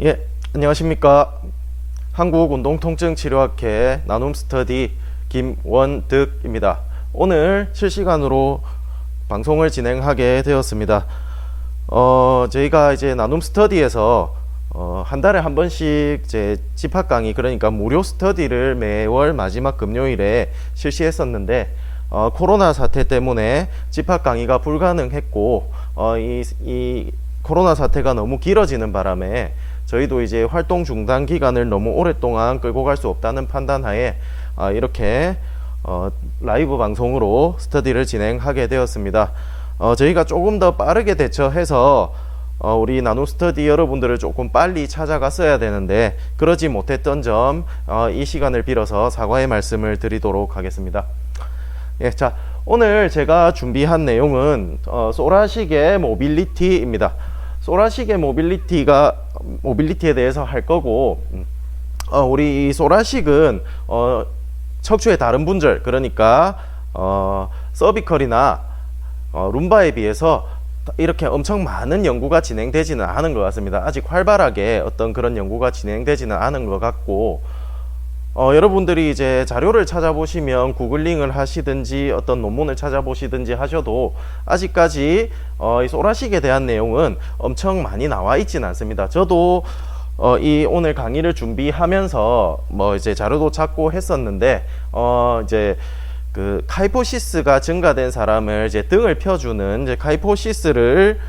예, 안녕하십니까. 한국운동통증치료학회 나눔 스터디 김원득입니다. 오늘 실시간으로 방송을 진행하게 되었습니다. 저희가 이제 나눔 스터디에서 한 달에 한 번씩 제 집합 강의, 그러니까 무료 스터디를 매월 마지막 금요일에 실시했었는데 코로나 사태 때문에 집합 강의가 불가능했고 이 코로나 사태가 너무 길어지는 바람에 저희도 이제 활동 중단 기간을 너무 오랫동안 끌고 갈 수 없다는 판단하에 이렇게 라이브 방송으로 스터디를 진행하게 되었습니다. 저희가 조금 더 빠르게 대처해서 우리 나눔 스터디 여러분들을 조금 빨리 찾아갔어야 되는데 그러지 못했던 점 이 시간을 빌어서 사과의 말씀을 드리도록 하겠습니다. 예, 자, 오늘 제가 준비한 내용은 소라식의 모빌리티입니다. 소라식의 모빌리티에 대해서 할 거고, 우리 이 소라식은 척추의 다른 분절, 그러니까 서비컬이나 룸바에 비해서 이렇게 엄청 많은 연구가 진행되지는 않은 것 같습니다. 아직 활발하게 어떤 그런 연구가 진행되지는 않은 것 같고, 여러분들이 이제 자료를 찾아보시면 구글링을 하시든지 어떤 논문을 찾아보시든지 하셔도 아직까지 이 소라식에 대한 내용은 엄청 많이 나와 있지는 않습니다. 저도 이 오늘 강의를 준비하면서 이제 자료도 찾고 했었는데 이제 그 카이포시스가 증가된 사람을 이제 등을 펴주는 이제 카이포시스를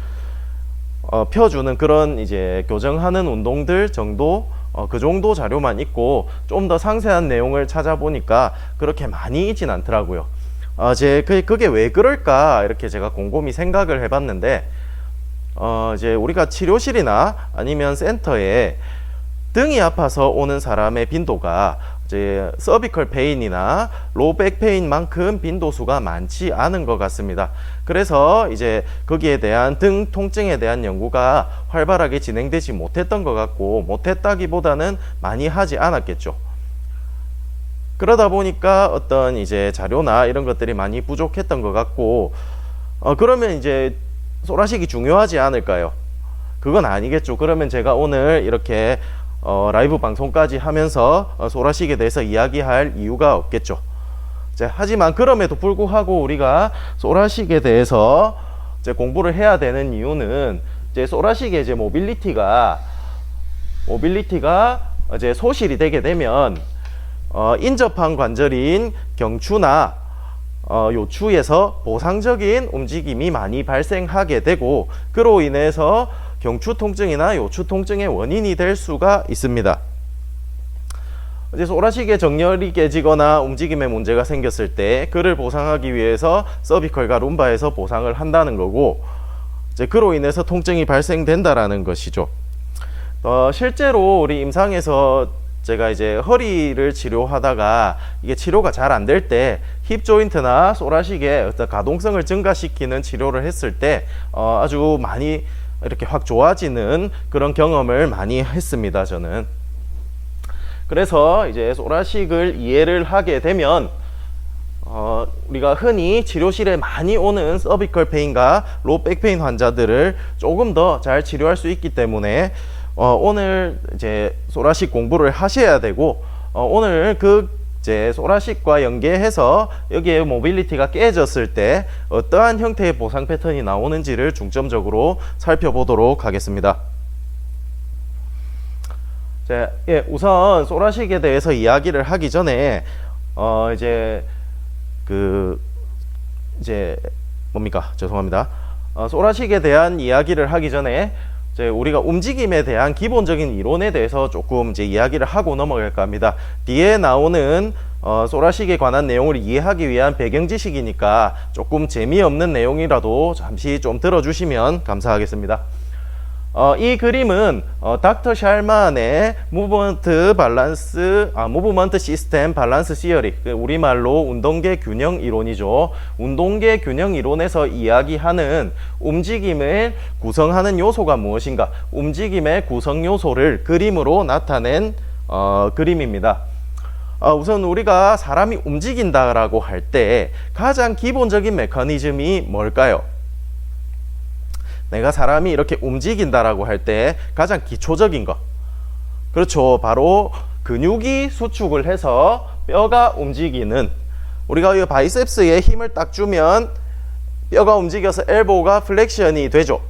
펴주는 그런 이제 교정하는 운동들 정도, 그 정도 자료만 있고 좀 더 상세한 내용을 찾아보니까 그렇게 많이 있진 않더라고요. 그게 왜 그럴까 이렇게 제가 곰곰이 생각을 해봤는데, 이제 우리가 치료실이나 아니면 센터에 등이 아파서 오는 사람의 빈도가 이제 서비컬 페인이나 로백 페인만큼 빈도수가 많지 않은 것 같습니다. 그래서 이제 거기에 대한 등 통증에 대한 연구가 활발하게 진행되지 못했던 것 같고, 못했다기보다는 많이 하지 않았겠죠. 그러다 보니까 어떤 이제 자료나 이런 것들이 많이 부족했던 것 같고, 그러면 이제 소라식이 중요하지 않을까요? 그건 아니겠죠. 그러면 제가 오늘 이렇게 라이브 방송까지 하면서 소라식에 대해서 이야기할 이유가 없겠죠. 하지만 그럼에도 불구하고 우리가 소라식에 대해서 이제 공부를 해야 되는 이유는 이제 소라식의 이제 모빌리티가 이제 소실이 되게 되면 인접한 관절인 경추나 요추에서 보상적인 움직임이 많이 발생하게 되고, 그로 인해서 경추 통증이나 요추 통증의 원인이 될 수가 있습니다. 이제 소라식의 정렬이 깨지거나 움직임에 문제가 생겼을 때 그를 보상하기 위해서 서비컬과 룸바에서 보상을 한다는 거고, 이제 그로 인해서 통증이 발생된다라는 것이죠. 실제로 우리 임상에서 제가 이제 허리를 치료하다가 이게 치료가 잘 안 될 때 힙 조인트나 소라식의 어떤 가동성을 증가시키는 치료를 했을 때 아주 많이 이렇게 확 좋아지는 그런 경험을 많이 했습니다, 저는. 그래서 이제 소라식을 이해를 하게 되면 우리가 흔히 치료실에 많이 오는 서비컬 페인과 로백 페인 환자들을 조금 더 잘 치료할 수 있기 때문에 오늘 이제 소라식 공부를 하셔야 되고, 오늘 이제 소라식과 연계해서 여기에 모빌리티가 깨졌을 때 어떠한 형태의 보상 패턴이 나오는지를 중점적으로 살펴보도록 하겠습니다. 예, 우선 소라식에 대해서 이야기를 하기 전에 이제 죄송합니다. 소라식에 대한 이야기를 하기 전에 이제 우리가 움직임에 대한 기본적인 이론에 대해서 조금 이제 이야기를 하고 넘어갈까 합니다. 뒤에 나오는 소라식에 관한 내용을 이해하기 위한 배경 지식이니까 조금 재미없는 내용이라도 잠시 좀 들어주시면 감사하겠습니다. 이 그림은 닥터 샬만의 무브먼트 시스템 밸런스 시어리, 우리말로 운동계 균형 이론이죠. 운동계 균형 이론에서 이야기하는 움직임을 구성하는 요소가 무엇인가, 움직임의 구성 요소를 그림으로 나타낸 그림입니다. 우선 우리가 사람이 움직인다라고 할 때 가장 기본적인 메커니즘이 뭘까요? 내가 사람이 이렇게 움직인다라고 할 때 가장 기초적인 것, 그렇죠. 바로 근육이 수축을 해서 뼈가 움직이는, 우리가 이 바이셉스에 힘을 딱 주면 뼈가 움직여서 엘보가 플렉션이 되죠.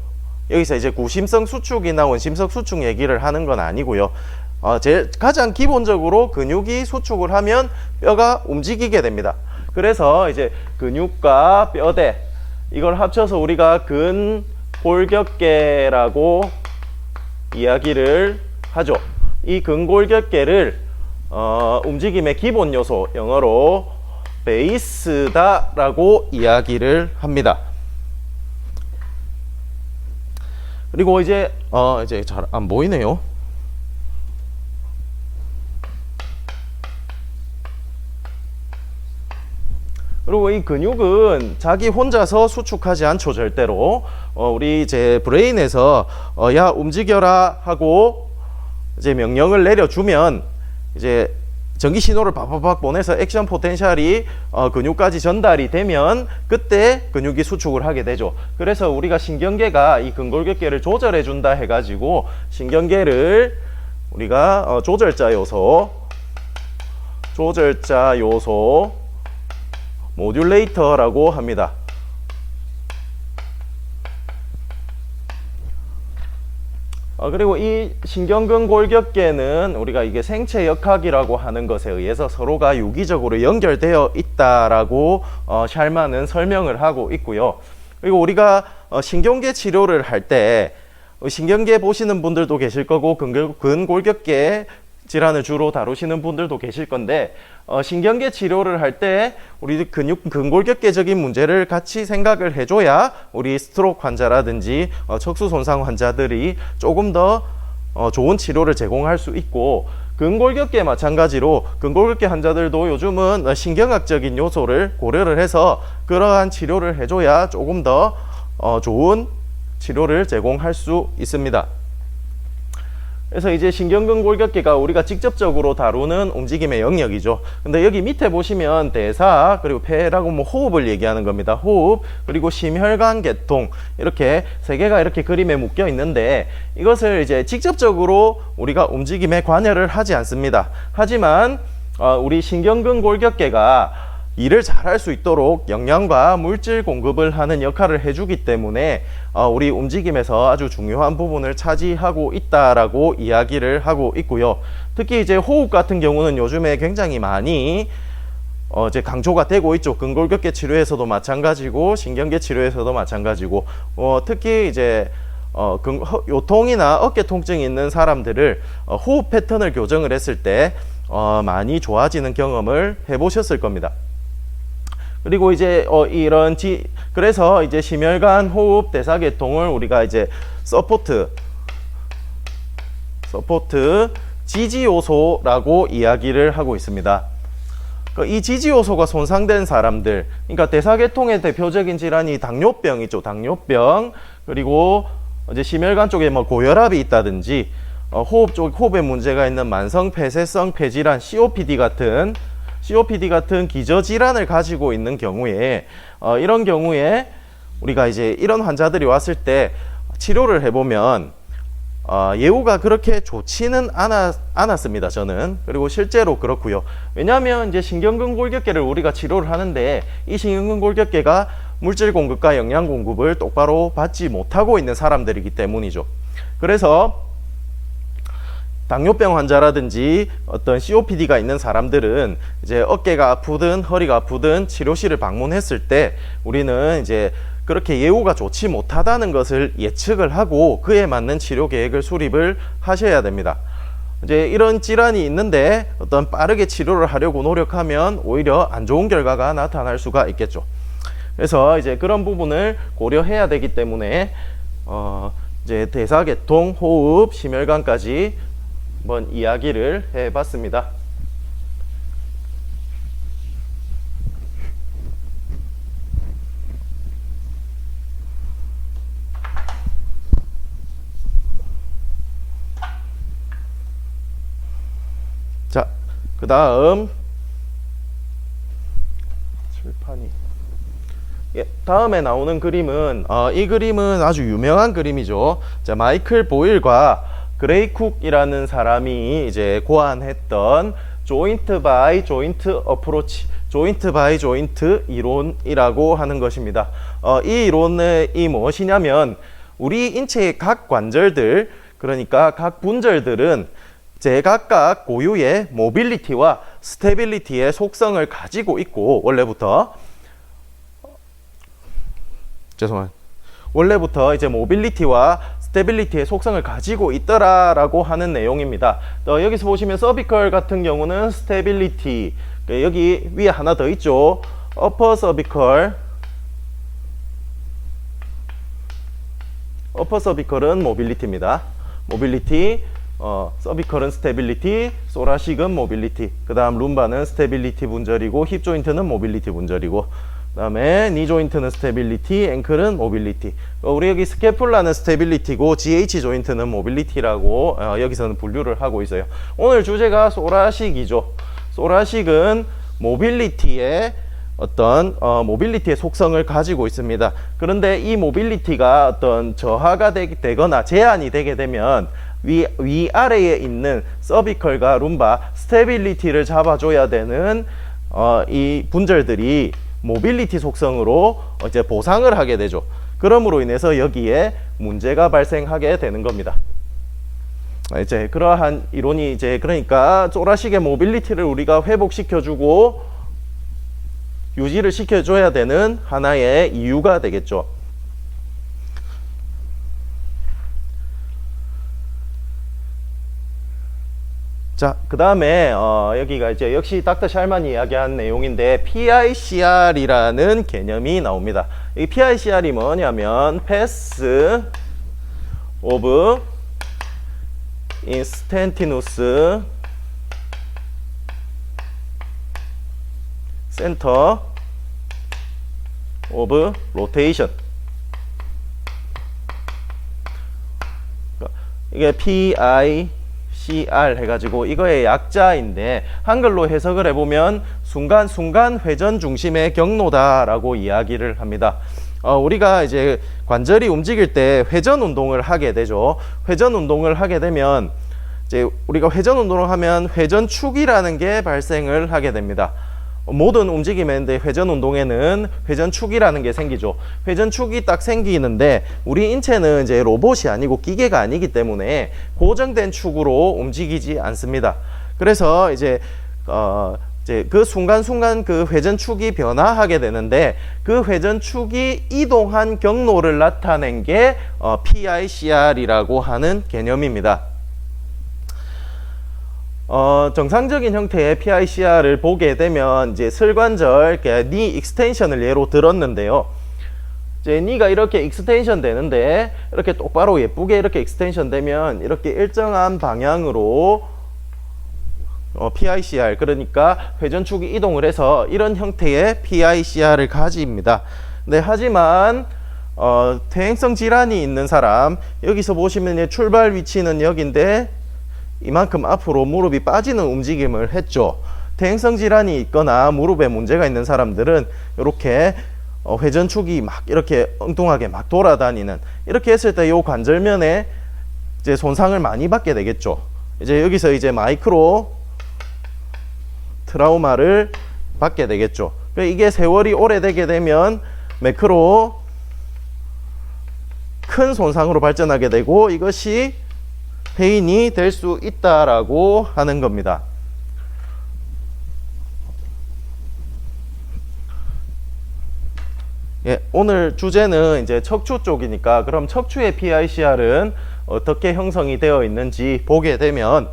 여기서 이제 구심성 수축이나 원심성 수축 얘기를 하는 건 아니고요. 가장 기본적으로 근육이 수축을 하면 뼈가 움직이게 됩니다. 그래서 이제 근육과 뼈대, 이걸 합쳐서 우리가 근골격계라고 이야기를 하죠. 이 근골격계를 움직임의 기본 요소, 영어로 베이스다라고 이야기를 합니다. 그리고 이제 잘 안 보이네요. 그리고 이 근육은 자기 혼자서 수축하지 않죠, 절대로. 우리 이제 브레인에서 야 움직여라 하고 이제 명령을 내려주면 이제 전기 신호를 박박박 보내서 액션 포텐셜이 근육까지 전달이 되면 그때 근육이 수축을 하게 되죠. 그래서 우리가 신경계가 이 근골격계를 조절해 준다 해가지고 신경계를 우리가 조절자 요소 모듈레이터라고 합니다. 그리고 이 신경근골격계는 우리가 이게 생체역학이라고 하는 것에 의해서 서로가 유기적으로 연결되어 있다라고 샬만은 설명을 하고 있고요. 그리고 우리가 신경계 치료를 할 때 신경계 보시는 분들도 계실 거고 근골격계 질환을 주로 다루시는 분들도 계실 건데 신경계 치료를 할 때 우리 근골격계적인 문제를 같이 생각을 해줘야 우리 스트로크 환자라든지 척수 손상 환자들이 조금 더 좋은 치료를 제공할 수 있고, 근골격계 마찬가지로 근골격계 환자들도 요즘은 신경학적인 요소를 고려를 해서 그러한 치료를 해줘야 조금 더 좋은 치료를 제공할 수 있습니다. 그래서 이제 신경근골격계가 우리가 직접적으로 다루는 움직임의 영역이죠. 근데 여기 밑에 보시면 대사, 그리고 폐라고 호흡을 얘기하는 겁니다. 호흡, 그리고 심혈관 계통, 이렇게 세 개가 이렇게 그림에 묶여 있는데 이것을 이제 직접적으로 우리가 움직임에 관여를 하지 않습니다. 하지만 우리 신경근골격계가 일을 잘할 수 있도록 영양과 물질 공급을 하는 역할을 해주기 때문에 우리 움직임에서 아주 중요한 부분을 차지하고 있다라고 이야기를 하고 있고요. 특히 이제 호흡 같은 경우는 요즘에 굉장히 많이 이제 강조가 되고 있죠. 근골격계 치료에서도 마찬가지고 신경계 치료에서도 마찬가지고 특히 이제 요통이나 어깨 통증이 있는 사람들을 호흡 패턴을 교정을 했을 때 많이 좋아지는 경험을 해보셨을 겁니다. 그리고 이제 그래서 이제 심혈관 호흡 대사계통을 우리가 이제 서포트 지지 요소라고 이야기를 하고 있습니다. 이 지지 요소가 손상된 사람들, 그러니까 대사계통의 대표적인 질환이 당뇨병이죠. 당뇨병, 그리고 이제 심혈관 쪽에 고혈압이 있다든지 호흡에 문제가 있는 만성 폐쇄성 폐질환 COPD 같은 기저질환을 가지고 있는 경우에 이런 경우에 우리가 이제 이런 환자들이 왔을 때 치료를 해보면 예후가 그렇게 좋지는 않았습니다, 저는. 그리고 실제로 그렇고요. 왜냐하면 이제 신경근골격계를 우리가 치료를 하는데 이 신경근골격계가 물질 공급과 영양 공급을 똑바로 받지 못하고 있는 사람들이기 때문이죠. 그래서 당뇨병 환자라든지 어떤 COPD가 있는 사람들은 이제 어깨가 아프든 허리가 아프든 치료실을 방문했을 때 우리는 이제 그렇게 예후가 좋지 못하다는 것을 예측을 하고 그에 맞는 치료 계획을 수립을 하셔야 됩니다. 이제 이런 질환이 있는데 어떤 빠르게 치료를 하려고 노력하면 오히려 안 좋은 결과가 나타날 수가 있겠죠. 그래서 이제 그런 부분을 고려해야 되기 때문에 이제 대사계통, 호흡, 심혈관까지 한번 이야기를 해봤습니다. 자, 그 다음 칠판이 다음에 나오는 그림은 이 그림은 아주 유명한 그림이죠. 자, 마이클 보일과 그레이쿡이라는 사람이 이제 고안했던 조인트 바이 조인트 어프로치, 조인트 바이 조인트 이론이라고 하는 것입니다. 이 이론이 무엇이냐면 우리 인체의 각 관절들, 그러니까 각 분절들은 제각각 고유의 모빌리티와 스테빌리티의 속성을 가지고 있고, 원래부터 이제 모빌리티와 스테빌리티의 속성을 가지고 있더라라고 하는 내용입니다. 여기서 보시면 서비컬 같은 경우는 스테빌리티, 여기 위에 하나 더 있죠. 어퍼 서비컬은 모빌리티입니다. 모빌리티, 서비컬은 스테빌리티, 소라식은 모빌리티, 그 다음 룸바는 스테빌리티 분절이고, 힙 조인트는 모빌리티 분절이고, 그 다음에 니 조인트는 스테빌리티, 앵클은 모빌리티. 우리 여기 스캐플라는 스테빌리티고 GH 조인트는 모빌리티라고 여기서는 분류를 하고 있어요. 오늘 주제가 소라식이죠. 소라식은 모빌리티의 어떤 모빌리티의 속성을 가지고 있습니다. 그런데 이 모빌리티가 어떤 저하가 되거나 제한이 되게 되면 위아래에 있는 서비컬과 룸바, 스테빌리티를 잡아줘야 되는 이 분절들이 모빌리티 속성으로 이제 보상을 하게 되죠. 그러므로 인해서 여기에 문제가 발생하게 되는 겁니다. 이제 그러한 이론이 이제 그러니까 소라식의 모빌리티를 우리가 회복시켜주고 유지를 시켜줘야 되는 하나의 이유가 되겠죠. 자, 그 다음에 여기가 이제 역시 닥터 샬만이 이야기한 내용인데 PICR이라는 개념이 나옵니다. 이 PICR이 뭐냐면 Path of Instantaneous Center of Rotation. 이게 PICR 해가지고 이거의 약자인데 한글로 해석을 해보면 순간순간 회전 중심의 경로다라고 이야기를 합니다. 우리가 이제 관절이 움직일 때 회전 운동을 하게 되죠. 회전 운동을 하게 되면 이제 우리가 회전 운동을 하면 회전축이라는 게 발생을 하게 됩니다. 모든 움직임인데 회전 운동에는 회전축이라는 게 생기죠. 회전축이 딱 생기는데 우리 인체는 이제 로봇이 아니고 기계가 아니기 때문에 고정된 축으로 움직이지 않습니다. 그래서 이제 그 순간순간 그 회전축이 변화하게 되는데 그 회전축이 이동한 경로를 나타낸 게 PICR이라고 하는 개념입니다. 정상적인 형태의 PICR을 보게 되면 이제 슬관절, 니 익스텐션을 예로 들었는데요. 이제 니가 이렇게 익스텐션 되는데 이렇게 똑바로 예쁘게 이렇게 익스텐션 되면 이렇게 일정한 방향으로 PICR, 그러니까 회전축이 이동을 해서 이런 형태의 PICR을 가집니다. 네, 하지만 퇴행성 질환이 있는 사람, 여기서 보시면 출발 위치는 여기인데 이만큼 앞으로 무릎이 빠지는 움직임을 했죠. 퇴행성 질환이 있거나 무릎에 문제가 있는 사람들은 이렇게 회전축이 막 이렇게 엉뚱하게 막 돌아다니는, 이렇게 했을 때 이 관절면에 이제 손상을 많이 받게 되겠죠. 이제 여기서 이제 마이크로 트라우마를 받게 되겠죠. 이게 세월이 오래되게 되면 매크로 큰 손상으로 발전하게 되고 이것이 페인이 될 수 있다라고 하는 겁니다. 예, 오늘 주제는 이제 척추 쪽이니까 그럼 척추의 PICR은 어떻게 형성이 되어 있는지 보게 되면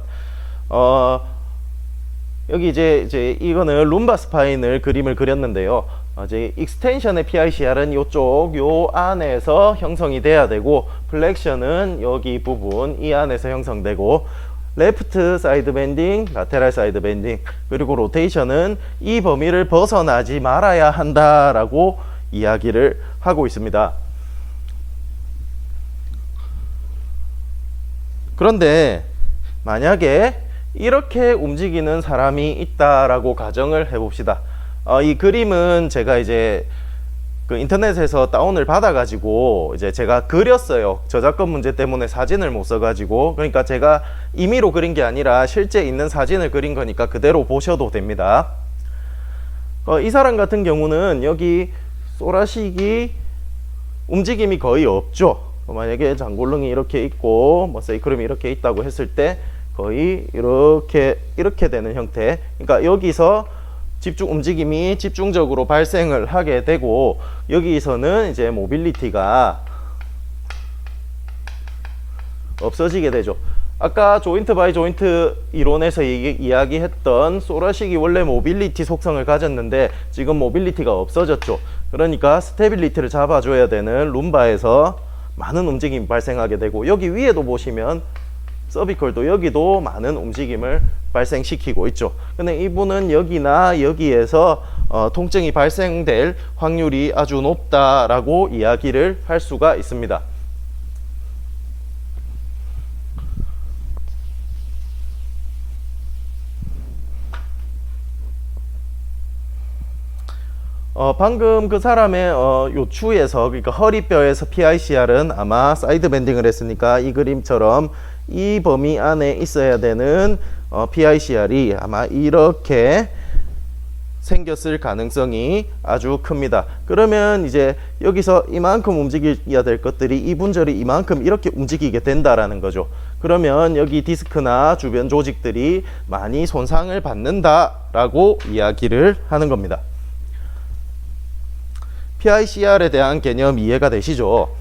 여기 이제 이거는 룸바 스파인을 그림을 그렸는데요. 이제 익스텐션의 PICR은 요쪽 요 안에서 형성이 돼야 되고, 플렉션은 여기 부분 이 안에서 형성되고, 레프트 사이드 밴딩, 라테랄 사이드 밴딩, 그리고 로테이션은 이 범위를 벗어나지 말아야 한다라고 이야기를 하고 있습니다. 그런데 만약에 이렇게 움직이는 사람이 있다라고 가정을 해봅시다. 이 그림은 제가 이제 그 인터넷에서 다운을 받아가지고 이제 제가 그렸어요. 저작권 문제 때문에 사진을 못 써가지고. 그러니까 제가 임의로 그린 게 아니라 실제 있는 사진을 그린 거니까 그대로 보셔도 됩니다. 이 사람 같은 경우는 여기 쏘라식이 움직임이 거의 없죠. 만약에 장골릉이 이렇게 있고 뭐 세이크름이 이렇게 있다고 했을 때 거의 이렇게 되는 형태. 그러니까 여기서 움직임이 집중적으로 발생을 하게 되고, 여기서는 이제 모빌리티가 없어지게 되죠. 아까 조인트 바이 조인트 이론에서 이야기했던 쏘라식이 원래 모빌리티 속성을 가졌는데 지금 모빌리티가 없어졌죠. 그러니까 스테빌리티를 잡아줘야 되는 룸바에서 많은 움직임이 발생하게 되고, 여기 위에도 보시면 서비컬도 여기도 많은 움직임을 발생시키고 있죠. 근데 이분은 여기나 여기에서 통증이 발생될 확률이 아주 높다라고 이야기를 할 수가 있습니다. 방금 그 사람의 요추에서, 그러니까 허리뼈에서 PICR은 아마 사이드 밴딩을 했으니까 이 그림처럼 이 범위 안에 있어야 되는 PICR이 아마 이렇게 생겼을 가능성이 아주 큽니다. 그러면 이제 여기서 이만큼 움직여야 될 것들이 이 분절이 이만큼 이렇게 움직이게 된다라는 거죠. 그러면 여기 디스크나 주변 조직들이 많이 손상을 받는다라고 이야기를 하는 겁니다. PICR에 대한 개념 이해가 되시죠?